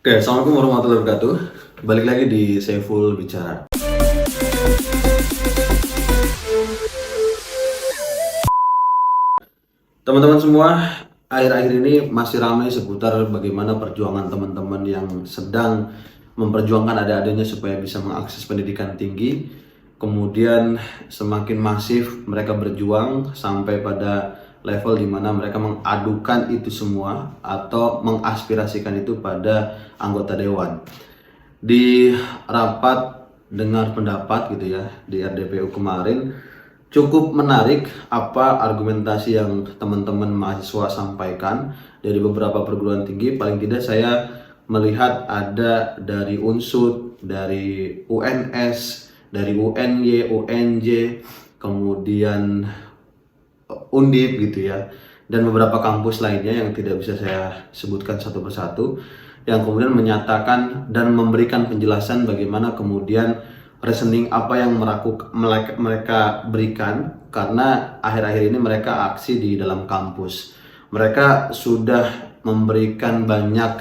Oke, Assalamualaikum warahmatullahi wabarakatuh. Balik lagi di Saiful Bicara. Teman-teman semua, akhir-akhir ini masih ramai seputar bagaimana perjuangan teman-teman yang sedang memperjuangkan adik-adiknya supaya bisa mengakses pendidikan tinggi. Kemudian semakin masif mereka berjuang sampai pada level di mana mereka mengadukan itu semua atau mengaspirasikan itu pada anggota dewan. Di rapat dengar pendapat gitu ya di RDPU kemarin, cukup menarik apa argumentasi yang teman-teman mahasiswa sampaikan dari beberapa perguruan tinggi. Paling tidak saya melihat ada dari UNSUD, dari UNS, dari UNY, UNJ, kemudian Undip gitu ya, dan beberapa kampus lainnya yang tidak bisa saya sebutkan satu persatu, yang kemudian menyatakan dan memberikan penjelasan bagaimana kemudian reasoning apa yang mereka berikan, karena akhir-akhir ini mereka aksi di dalam kampus. Mereka sudah memberikan banyak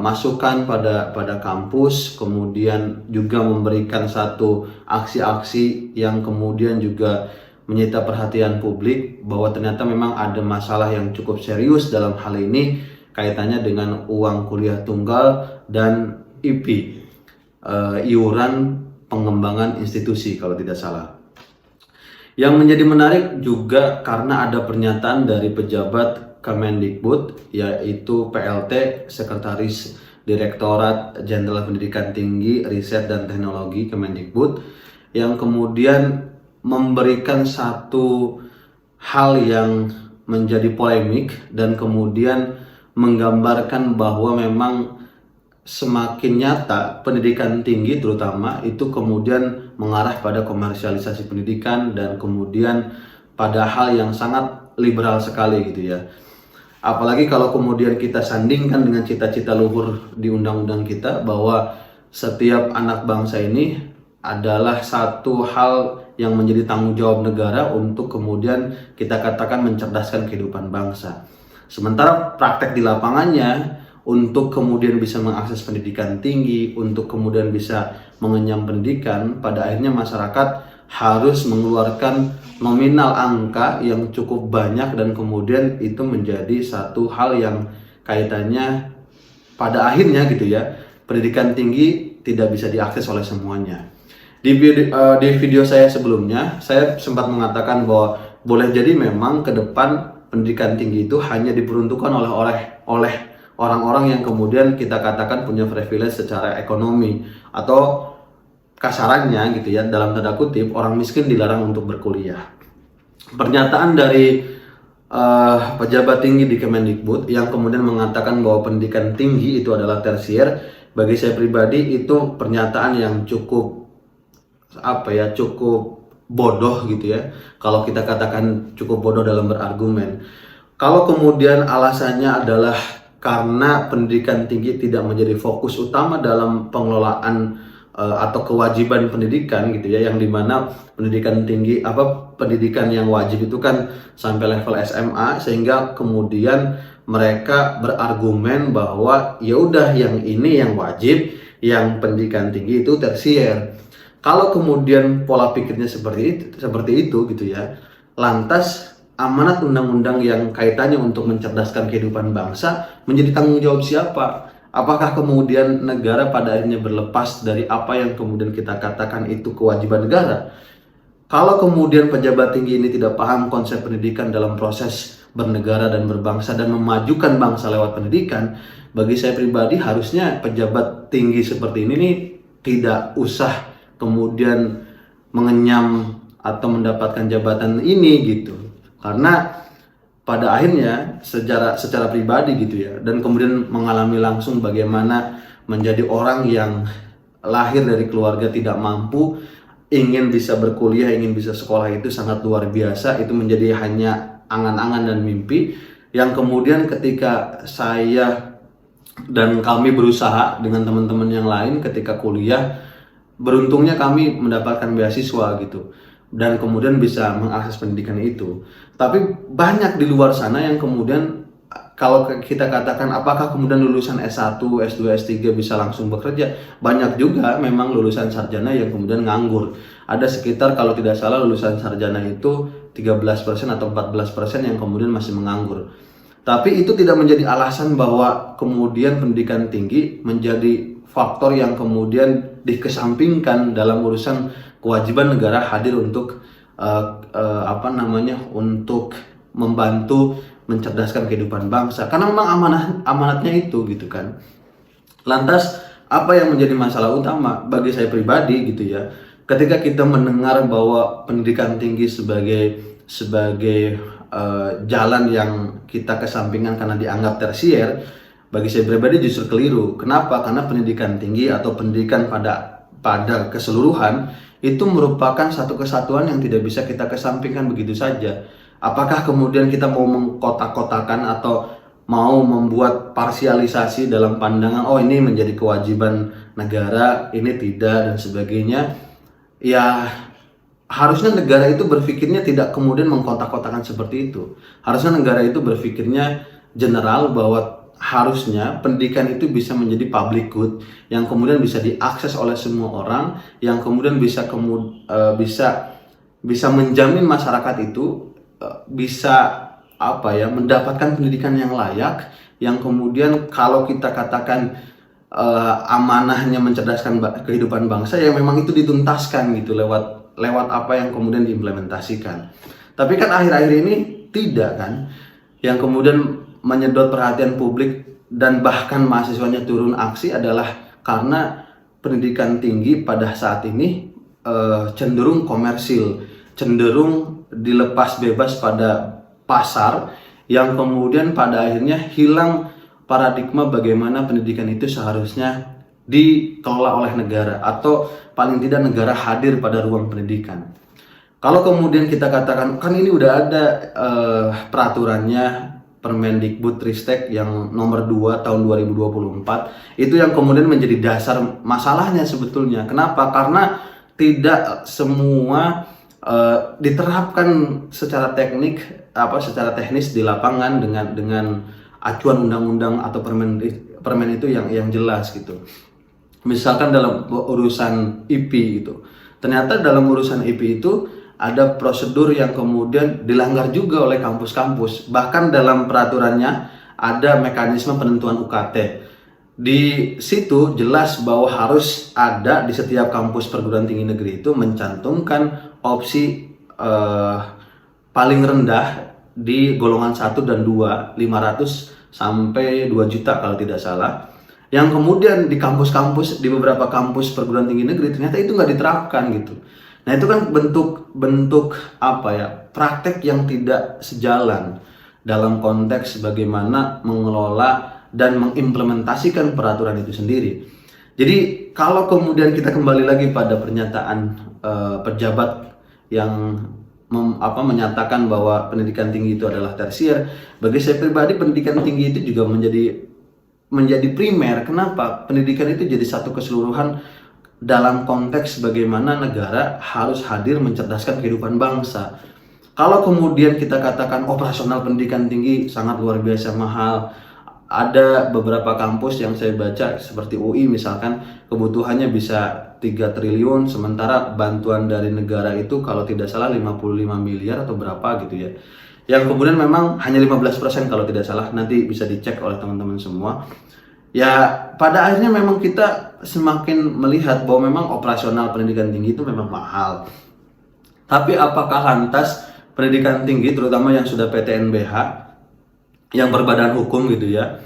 masukan pada kampus, kemudian juga memberikan satu aksi-aksi yang kemudian juga menyita perhatian publik bahwa ternyata memang ada masalah yang cukup serius dalam hal ini kaitannya dengan uang kuliah tunggal dan IP, iuran pengembangan institusi kalau tidak salah. Yang menjadi menarik juga karena ada pernyataan dari pejabat Kemendikbud, yaitu PLT Sekretaris Direktorat Jenderal Pendidikan Tinggi, Riset dan Teknologi Kemendikbud, yang kemudian memberikan satu hal yang menjadi polemik dan kemudian menggambarkan bahwa memang semakin nyata pendidikan tinggi terutama itu kemudian mengarah pada komersialisasi pendidikan dan kemudian pada hal yang sangat liberal sekali gitu ya. Apalagi kalau kemudian kita sandingkan dengan cita-cita luhur di undang-undang kita bahwa setiap anak bangsa ini adalah satu hal yang menjadi tanggung jawab negara untuk kemudian kita katakan mencerdaskan kehidupan bangsa. Sementara praktek di lapangannya untuk kemudian bisa mengakses pendidikan tinggi, untuk kemudian bisa mengenyam pendidikan, pada akhirnya masyarakat harus mengeluarkan nominal angka yang cukup banyak dan kemudian itu menjadi satu hal yang kaitannya pada akhirnya gitu ya, pendidikan tinggi tidak bisa diakses oleh semuanya. Di video saya sebelumnya, saya sempat mengatakan bahwa boleh jadi memang ke depan pendidikan tinggi itu hanya diperuntukkan oleh orang-orang yang kemudian kita katakan punya privilege secara ekonomi, atau kasarannya gitu ya, dalam tanda kutip, orang miskin dilarang untuk berkuliah. Pernyataan dari pejabat tinggi di Kemendikbud yang kemudian mengatakan bahwa pendidikan tinggi itu adalah tersier, bagi saya pribadi itu pernyataan yang cukup bodoh gitu ya. Kalau kita katakan cukup bodoh dalam berargumen. Kalau kemudian alasannya adalah karena pendidikan tinggi tidak menjadi fokus utama dalam pengelolaan atau kewajiban pendidikan gitu ya, yang dimana pendidikan tinggi pendidikan yang wajib itu kan sampai level SMA, sehingga kemudian mereka berargumen bahwa ya udah yang ini yang wajib, yang pendidikan tinggi itu tersier. Kalau kemudian pola pikirnya seperti itu gitu ya, lantas amanat undang-undang yang kaitannya untuk mencerdaskan kehidupan bangsa menjadi tanggung jawab siapa? Apakah kemudian negara pada akhirnya berlepas dari apa yang kemudian kita katakan itu kewajiban negara? Kalau kemudian pejabat tinggi ini tidak paham konsep pendidikan dalam proses bernegara dan berbangsa dan memajukan bangsa lewat pendidikan, bagi saya pribadi harusnya pejabat tinggi seperti ini nih tidak usah kemudian mengenyam atau mendapatkan jabatan ini gitu, karena pada akhirnya secara pribadi gitu ya, dan kemudian mengalami langsung bagaimana menjadi orang yang lahir dari keluarga tidak mampu, ingin bisa berkuliah, ingin bisa sekolah itu sangat luar biasa, itu menjadi hanya angan-angan dan mimpi yang kemudian ketika saya dan kami berusaha dengan teman-teman yang lain ketika kuliah, beruntungnya kami mendapatkan beasiswa gitu dan kemudian bisa mengakses pendidikan itu. Tapi banyak di luar sana yang kemudian kalau kita katakan apakah kemudian lulusan S1, S2, S3 bisa langsung bekerja, banyak juga memang lulusan sarjana yang kemudian nganggur. Ada sekitar kalau tidak salah lulusan sarjana itu 13% atau 14% yang kemudian masih menganggur. Tapi itu tidak menjadi alasan bahwa kemudian pendidikan tinggi menjadi faktor yang kemudian dikesampingkan dalam urusan kewajiban negara hadir untuk untuk membantu mencerdaskan kehidupan bangsa, karena memang amanatnya itu gitu kan. Lantas apa yang menjadi masalah utama bagi saya pribadi gitu ya, ketika kita mendengar bahwa pendidikan tinggi sebagai jalan yang kita kesampingkan karena dianggap tersier, bagi saya pribadi justru keliru. Kenapa? Karena pendidikan tinggi atau pendidikan pada keseluruhan itu merupakan satu kesatuan yang tidak bisa kita kesampingkan begitu saja. Apakah kemudian kita mau mengkotak-kotakan atau mau membuat parsialisasi dalam pandangan, oh ini menjadi kewajiban negara, ini tidak, dan sebagainya. Ya, harusnya negara itu berpikirnya tidak kemudian mengkotak-kotakan seperti itu. Harusnya negara itu berpikirnya general, bahwa harusnya pendidikan itu bisa menjadi public good yang kemudian bisa diakses oleh semua orang, yang kemudian bisa menjamin masyarakat itu bisa mendapatkan pendidikan yang layak, yang kemudian kalau kita katakan amanahnya mencerdaskan kehidupan bangsa, ya memang itu dituntaskan gitu lewat apa yang kemudian diimplementasikan. Tapi kan akhir-akhir ini tidak kan, yang kemudian menyedot perhatian publik dan bahkan mahasiswanya turun aksi adalah karena pendidikan tinggi pada saat ini cenderung komersil, cenderung dilepas bebas pada pasar, yang kemudian pada akhirnya hilang paradigma bagaimana pendidikan itu seharusnya dikelola oleh negara, atau paling tidak negara hadir pada ruang pendidikan. Kalau kemudian kita katakan kan ini udah ada peraturannya, Permendikbudristek yang nomor 2 tahun 2024, itu yang kemudian menjadi dasar masalahnya sebetulnya. Kenapa? Karena tidak semua diterapkan secara secara teknis di lapangan dengan acuan undang-undang atau permen itu yang jelas gitu. Misalkan dalam urusan IP gitu, ternyata dalam urusan IP itu ada prosedur yang kemudian dilanggar juga oleh kampus-kampus. Bahkan dalam peraturannya ada mekanisme penentuan UKT. Di situ jelas bahwa harus ada di setiap kampus perguruan tinggi negeri itu mencantumkan opsi paling rendah di golongan 1 dan 2, 500 sampai 2 juta kalau tidak salah. Yang kemudian di kampus-kampus, di beberapa kampus perguruan tinggi negeri ternyata itu nggak diterapkan gitu. Nah itu kan bentuk praktek yang tidak sejalan dalam konteks bagaimana mengelola dan mengimplementasikan peraturan itu sendiri. Jadi kalau kemudian kita kembali lagi pada pernyataan pejabat yang menyatakan bahwa pendidikan tinggi itu adalah tersier, bagi saya pribadi pendidikan tinggi itu juga menjadi primer. Kenapa? Pendidikan itu jadi satu keseluruhan dalam konteks bagaimana negara harus hadir mencerdaskan kehidupan bangsa. Kalau kemudian kita katakan operasional pendidikan tinggi sangat luar biasa mahal, ada beberapa kampus yang saya baca seperti UI misalkan kebutuhannya bisa 3 triliun, sementara bantuan dari negara itu kalau tidak salah 55 miliar atau berapa gitu ya. Yang kemudian memang hanya 15% kalau tidak salah, nanti bisa dicek oleh teman-teman semua. Ya pada akhirnya memang kita semakin melihat bahwa memang operasional pendidikan tinggi itu memang mahal. Tapi apakah lantas pendidikan tinggi terutama yang sudah PTNBH, yang berbadan hukum gitu ya,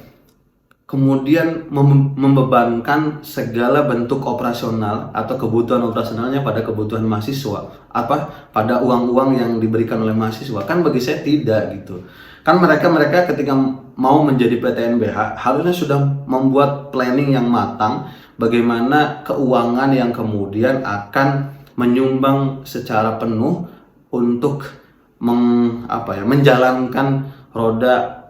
kemudian membebankan segala bentuk operasional atau kebutuhan operasionalnya pada kebutuhan mahasiswa, pada uang-uang yang diberikan oleh mahasiswa? Kan bagi saya tidak gitu. Kan mereka ketika mau menjadi PTNBH harusnya sudah membuat planning yang matang bagaimana keuangan yang kemudian akan menyumbang secara penuh untuk menjalankan roda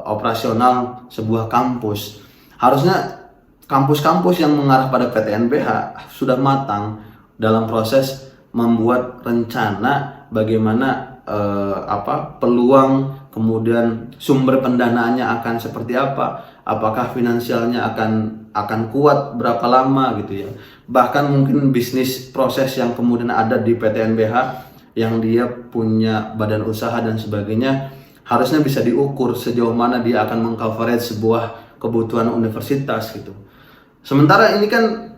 operasional sebuah kampus. Harusnya kampus-kampus yang mengarah pada PTNBH sudah matang dalam proses membuat rencana bagaimana peluang kemudian sumber pendanaannya akan seperti apa, apakah finansialnya akan kuat berapa lama gitu ya. Bahkan mungkin bisnis proses yang kemudian ada di PT NBH yang dia punya badan usaha dan sebagainya, harusnya bisa diukur sejauh mana dia akan mengcoverage sebuah kebutuhan universitas gitu. Sementara ini kan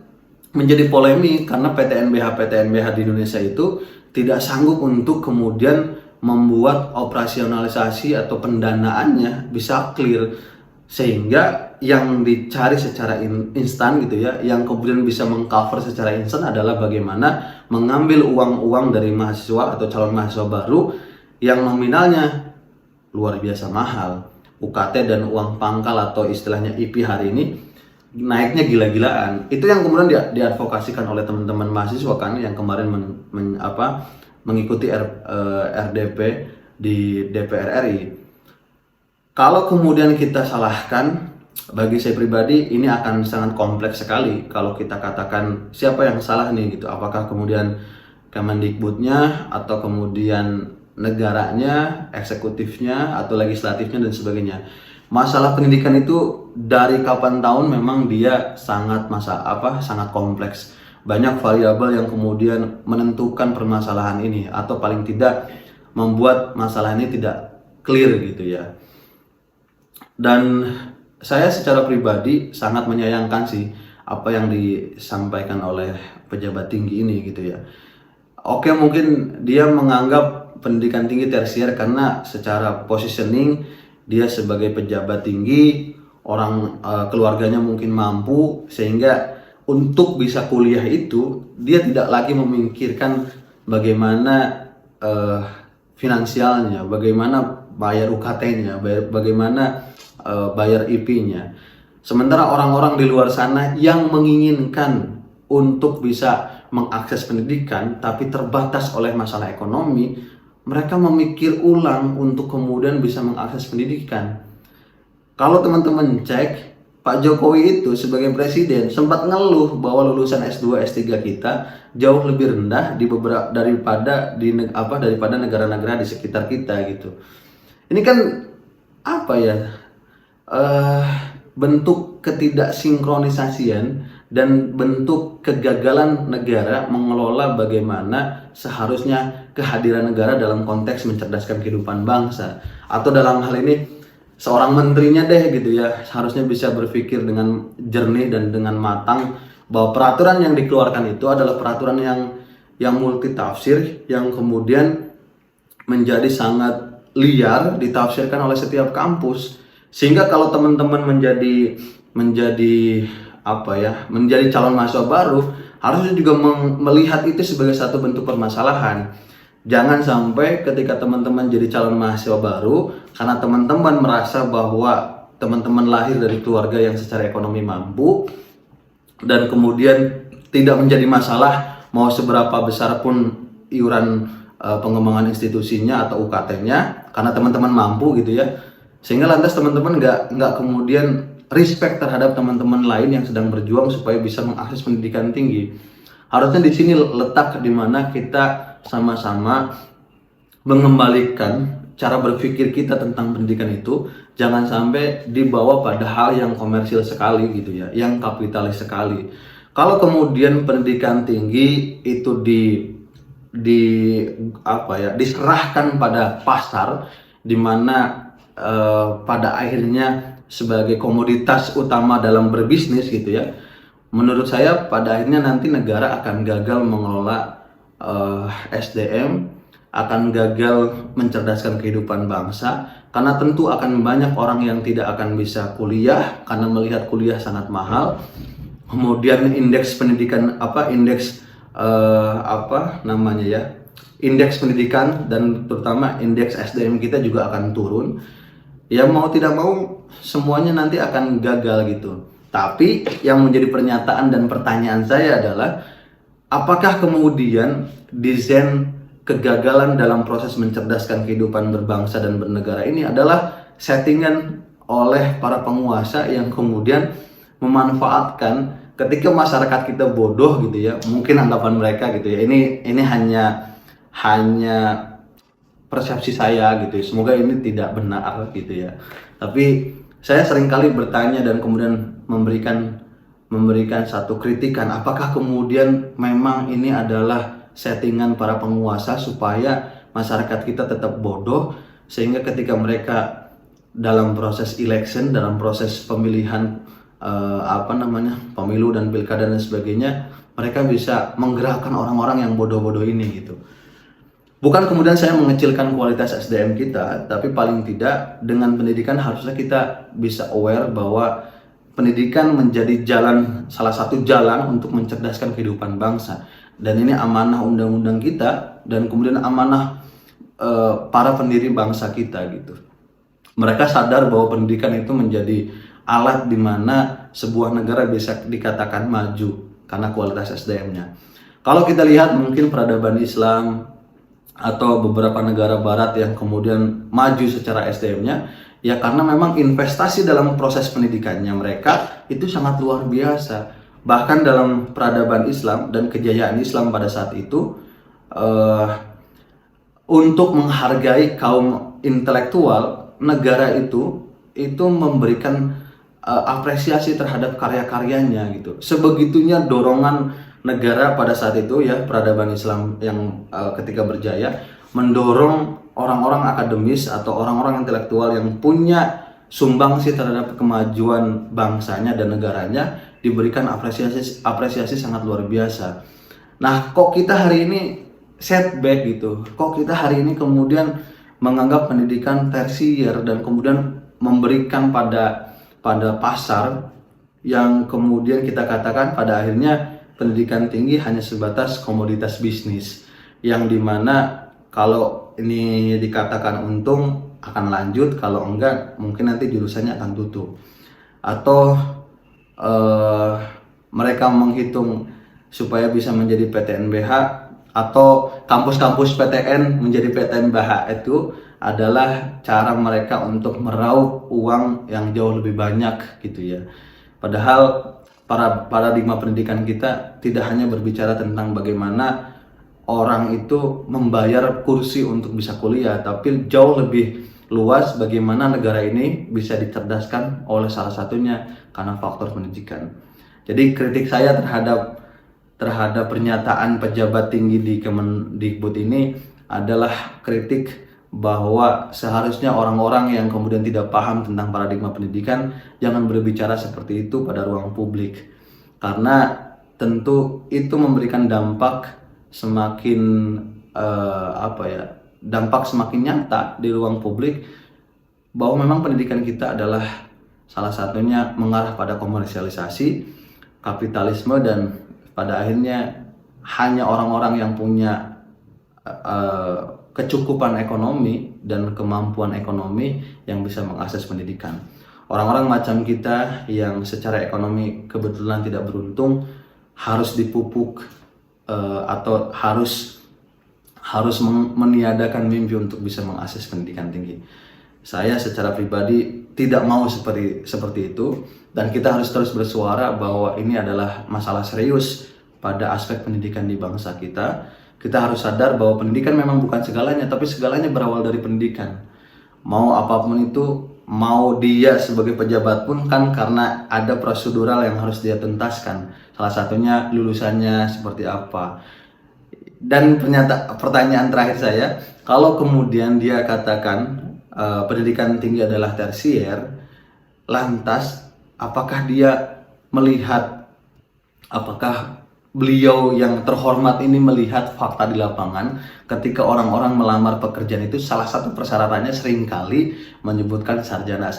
menjadi polemik karena PTNBH di Indonesia itu tidak sanggup untuk kemudian membuat operasionalisasi atau pendanaannya bisa clear, sehingga yang dicari secara instan gitu ya, yang kemudian bisa mengcover secara instan adalah bagaimana mengambil uang-uang dari mahasiswa atau calon mahasiswa baru yang nominalnya luar biasa mahal, UKT dan uang pangkal atau istilahnya IP hari ini naiknya gila-gilaan. Itu yang kemudian diadvokasikan oleh teman-teman mahasiswa kan, yang kemarin mengikuti RDP di DPR RI. Kalau kemudian kita salahkan, bagi saya pribadi ini akan sangat kompleks sekali kalau kita katakan siapa yang salah nih gitu. Apakah kemudian Kemendikbudnya atau kemudian negaranya, eksekutifnya atau legislatifnya dan sebagainya. Masalah pendidikan itu dari kapan tahun memang dia sangat sangat kompleks. Banyak variabel yang kemudian menentukan permasalahan ini atau paling tidak membuat masalah ini tidak clear gitu ya. Dan saya secara pribadi sangat menyayangkan sih apa yang disampaikan oleh pejabat tinggi ini gitu ya. Oke, mungkin dia menganggap pendidikan tinggi tersier karena secara positioning dia sebagai pejabat tinggi, keluarganya mungkin mampu, sehingga untuk bisa kuliah itu dia tidak lagi memikirkan bagaimana finansialnya, bagaimana bayar UKT-nya, bagaimana bayar IP-nya. Sementara orang-orang di luar sana yang menginginkan untuk bisa mengakses pendidikan tapi terbatas oleh masalah ekonomi, mereka memikir ulang untuk kemudian bisa mengakses pendidikan. Kalau teman-teman cek, Pak Jokowi itu sebagai presiden sempat ngeluh bahwa lulusan S2, S3 kita jauh lebih rendah daripada negara-negara di sekitar kita gitu. Ini kan bentuk ketidaksinkronisasian dan bentuk kegagalan negara mengelola bagaimana seharusnya kehadiran negara dalam konteks mencerdaskan kehidupan bangsa. Atau dalam hal ini seorang menterinya deh gitu ya, seharusnya bisa berpikir dengan jernih dan dengan matang bahwa peraturan yang dikeluarkan itu adalah peraturan yang multitafsir, yang kemudian menjadi sangat liar ditafsirkan oleh setiap kampus. Sehingga kalau teman-teman menjadi calon mahasiswa baru, harusnya juga melihat itu sebagai satu bentuk permasalahan. Jangan sampai ketika teman-teman jadi calon mahasiswa baru, karena teman-teman merasa bahwa teman-teman lahir dari keluarga yang secara ekonomi mampu, dan kemudian tidak menjadi masalah mau seberapa besar pun iuran pengembangan institusinya atau UKT-nya, karena teman-teman mampu gitu ya. Sehingga lantas teman-teman nggak kemudian respect terhadap teman-teman lain yang sedang berjuang supaya bisa mengakses pendidikan tinggi. Harusnya di sini letak di mana kita sama-sama mengembalikan cara berpikir kita tentang pendidikan itu, jangan sampai dibawa pada hal yang komersil sekali gitu ya, yang kapitalis sekali. Kalau kemudian pendidikan tinggi itu diserahkan pada pasar, di mana pada akhirnya sebagai komoditas utama dalam berbisnis gitu ya, menurut saya pada akhirnya nanti negara akan gagal mengelola SDM, akan gagal mencerdaskan kehidupan bangsa, karena tentu akan banyak orang yang tidak akan bisa kuliah karena melihat kuliah sangat mahal. Kemudian indeks pendidikan indeks pendidikan dan terutama indeks SDM kita juga akan turun. Ya mau tidak mau semuanya nanti akan gagal gitu. Tapi yang menjadi pernyataan dan pertanyaan saya adalah, apakah kemudian desain kegagalan dalam proses mencerdaskan kehidupan berbangsa dan bernegara ini adalah settingan oleh para penguasa yang kemudian memanfaatkan ketika masyarakat kita bodoh gitu ya, mungkin anggapan mereka gitu ya. Ini hanya persepsi saya gitu. Semoga ini tidak benar gitu ya. Tapi saya seringkali bertanya dan kemudian memberikan satu kritikan, apakah kemudian memang ini adalah settingan para penguasa supaya masyarakat kita tetap bodoh, sehingga ketika mereka dalam proses election, dalam proses pemilihan pemilu dan pilkada dan sebagainya, mereka bisa menggerakkan orang-orang yang bodoh-bodoh ini gitu. Bukan kemudian saya mengecilkan kualitas SDM kita, tapi paling tidak dengan pendidikan harusnya kita bisa aware bahwa pendidikan menjadi salah satu jalan untuk mencerdaskan kehidupan bangsa. Dan ini amanah undang-undang kita dan kemudian amanah para pendiri bangsa kita gitu. Mereka sadar bahwa pendidikan itu menjadi alat di mana sebuah negara bisa dikatakan maju karena kualitas SDM-nya. Kalau kita lihat mungkin peradaban Islam atau beberapa negara barat yang kemudian maju secara SDM-nya, ya karena memang investasi dalam proses pendidikannya mereka itu sangat luar biasa. Bahkan dalam peradaban Islam dan kejayaan Islam pada saat itu, untuk menghargai kaum intelektual, negara itu memberikan apresiasi terhadap karya-karyanya gitu. Sebegitunya dorongan negara pada saat itu ya, peradaban Islam yang ketika berjaya mendorong orang-orang akademis atau orang-orang intelektual yang punya sumbangsi terhadap kemajuan bangsanya dan negaranya diberikan apresiasi sangat luar biasa. Nah, kok kita hari ini setback gitu? Kok kita hari ini kemudian menganggap pendidikan tersier dan kemudian memberikan pada pasar yang kemudian kita katakan pada akhirnya pendidikan tinggi hanya sebatas komoditas bisnis, yang dimana kalau ini dikatakan untung akan lanjut, kalau enggak mungkin nanti jurusannya akan tutup. Atau mereka menghitung supaya bisa menjadi PTNBH atau kampus-kampus PTN menjadi PTNBH, itu adalah cara mereka untuk meraup uang yang jauh lebih banyak gitu ya. Padahal paradigma pendidikan kita tidak hanya berbicara tentang bagaimana orang itu membayar kursi untuk bisa kuliah, tapi jauh lebih luas bagaimana negara ini bisa dicerdaskan oleh salah satunya karena faktor pendidikan. Jadi kritik saya terhadap pernyataan pejabat tinggi di Kemendikbud ini adalah kritik bahwa seharusnya orang-orang yang kemudian tidak paham tentang paradigma pendidikan jangan berbicara seperti itu pada ruang publik, karena tentu itu memberikan dampak semakin nyata di ruang publik bahwa memang pendidikan kita adalah salah satunya mengarah pada komersialisasi, kapitalisme, dan pada akhirnya hanya orang-orang yang punya kecukupan ekonomi dan kemampuan ekonomi yang bisa mengakses pendidikan. Orang-orang macam kita yang secara ekonomi kebetulan tidak beruntung harus dipupuk atau harus meniadakan mimpi untuk bisa mengakses pendidikan tinggi. Saya secara pribadi tidak mau seperti itu, dan kita harus terus bersuara bahwa ini adalah masalah serius pada aspek pendidikan di bangsa kita. Kita harus sadar bahwa pendidikan memang bukan segalanya, tapi segalanya berawal dari pendidikan. Mau apapun itu, mau dia sebagai pejabat pun kan karena ada prosedural yang harus dia tuntaskan. Salah satunya lulusannya seperti apa. Dan pertanyaan terakhir saya, kalau kemudian dia katakan pendidikan tinggi adalah tersier, lantas apakah dia melihat, apakah beliau yang terhormat ini melihat fakta di lapangan ketika orang-orang melamar pekerjaan itu salah satu persyaratannya seringkali menyebutkan sarjana.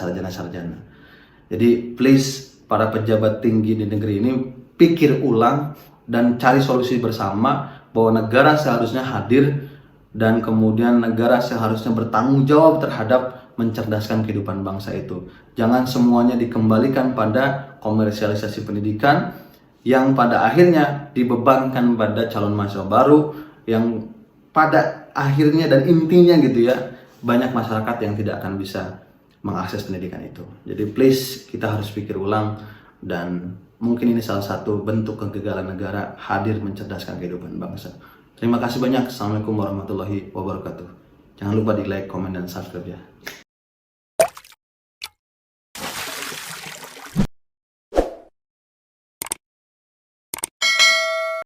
Jadi please, para pejabat tinggi di negeri ini pikir ulang dan cari solusi bersama bahwa negara seharusnya hadir dan kemudian negara seharusnya bertanggung jawab terhadap mencerdaskan kehidupan bangsa itu. Jangan semuanya dikembalikan pada komersialisasi pendidikan yang pada akhirnya dibebankan pada calon mahasiswa baru, yang pada akhirnya dan intinya gitu ya, banyak masyarakat yang tidak akan bisa mengakses pendidikan itu. Jadi please, kita harus pikir ulang, dan mungkin ini salah satu bentuk kegagalan negara hadir mencerdaskan kehidupan bangsa. Terima kasih banyak. Assalamualaikum warahmatullahi wabarakatuh. Jangan lupa di like, comment, dan subscribe ya.